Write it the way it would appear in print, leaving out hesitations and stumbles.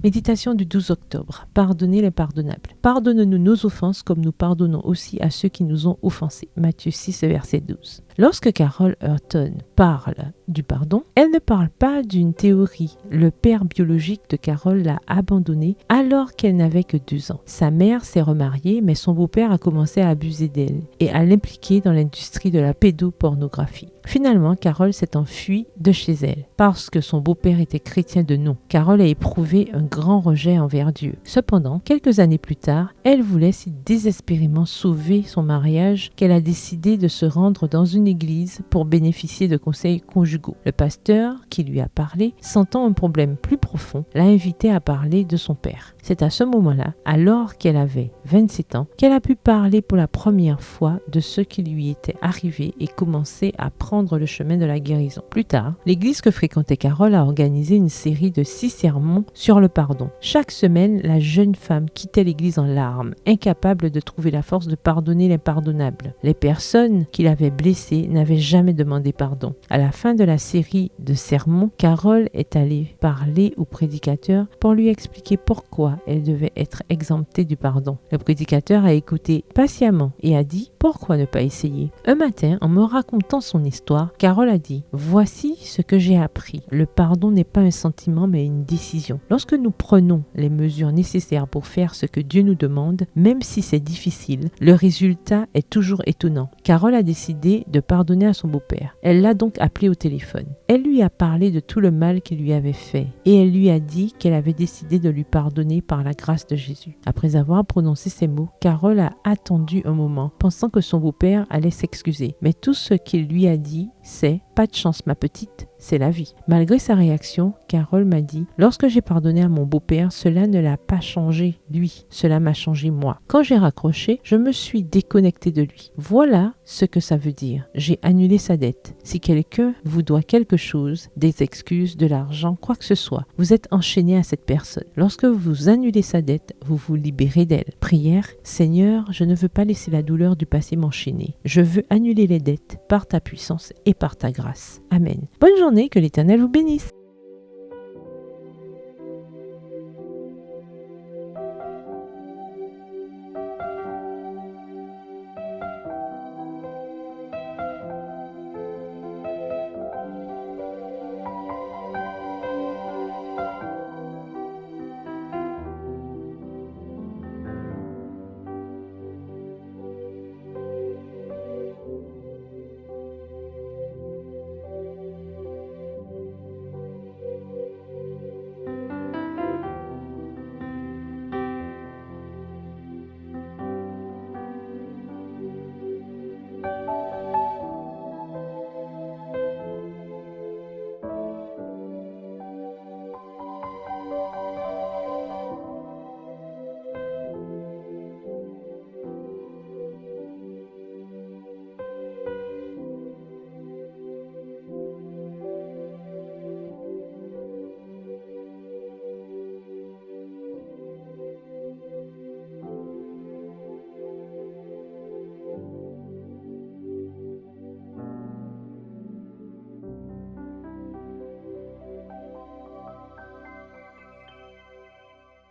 Méditation du 12 octobre. Pardonnez les pardonnables. Pardonne-nous nos offenses comme nous pardonnons aussi à ceux qui nous ont offensés. Matthieu 6, verset 12. Lorsque Carol Hurton parle du pardon, elle ne parle pas d'une théorie. Le père biologique de Carol l'a abandonnée alors qu'elle n'avait que 2 ans. Sa mère s'est remariée, mais son beau-père a commencé à abuser d'elle et à l'impliquer dans l'industrie de la pédopornographie. Finalement, Carol s'est enfuie de chez elle parce que son beau-père était chrétien de nom. Carol a éprouvé un grand rejet envers Dieu. Cependant, quelques années plus tard, elle voulait si désespérément sauver son mariage qu'elle a décidé de se rendre dans une église pour bénéficier de conseils conjugaux. Le pasteur qui lui a parlé, sentant un problème plus profond, l'a invité à parler de son père. C'est à ce moment-là, alors qu'elle avait 27 ans, qu'elle a pu parler pour la première fois de ce qui lui était arrivé et commencer à prendre le chemin de la guérison. Plus tard, l'église que fréquentait Carol a organisé une série de 6 sermons sur le pardon. Chaque semaine, la jeune femme quittait l'église en larmes, incapable de trouver la force de pardonner l'impardonnable. Les personnes qui l'avaient blessée n'avaient jamais demandé pardon. À la fin de la série de sermons, Carol est allée parler au prédicateur pour lui expliquer pourquoi elle devait être exemptée du pardon. Le prédicateur a écouté patiemment et a dit « Pourquoi ne pas essayer ?» Un matin, en me racontant son histoire, Carol a dit « Voici ce que j'ai appris. Le pardon n'est pas un sentiment mais une décision. Lorsque nous prenons les mesures nécessaires pour faire ce que Dieu nous demande, même si c'est difficile, le résultat est toujours étonnant. » Carol a décidé de pardonner à son beau-père. Elle l'a donc appelé au téléphone. Elle lui a parlé de tout le mal qu'il lui avait fait et elle lui a dit qu'elle avait décidé de lui pardonner par la grâce de Jésus. Après avoir prononcé ces mots, Carol a attendu un moment, pensant que son beau-père allait s'excuser. Mais tout ce qu'il lui a dit, c'est « Pas de chance ma petite, c'est la vie ». Malgré sa réaction, Carol m'a dit « Lorsque j'ai pardonné à mon beau-père, cela ne l'a pas changé lui, cela m'a changé moi. Quand j'ai raccroché, je me suis déconnectée de lui. Voilà ce que ça veut dire. J'ai annulé sa dette. Si quelqu'un vous doit quelque chose, des excuses, de l'argent, quoi que ce soit, vous êtes enchaîné à cette personne. Lorsque vous annulez sa dette, vous vous libérez d'elle. Prière, Seigneur, je ne veux pas laisser la douleur du passé m'enchaîner. Je veux annuler les dettes par ta puissance et par ta grâce. Amen. Bonne journée, que l'Éternel vous bénisse.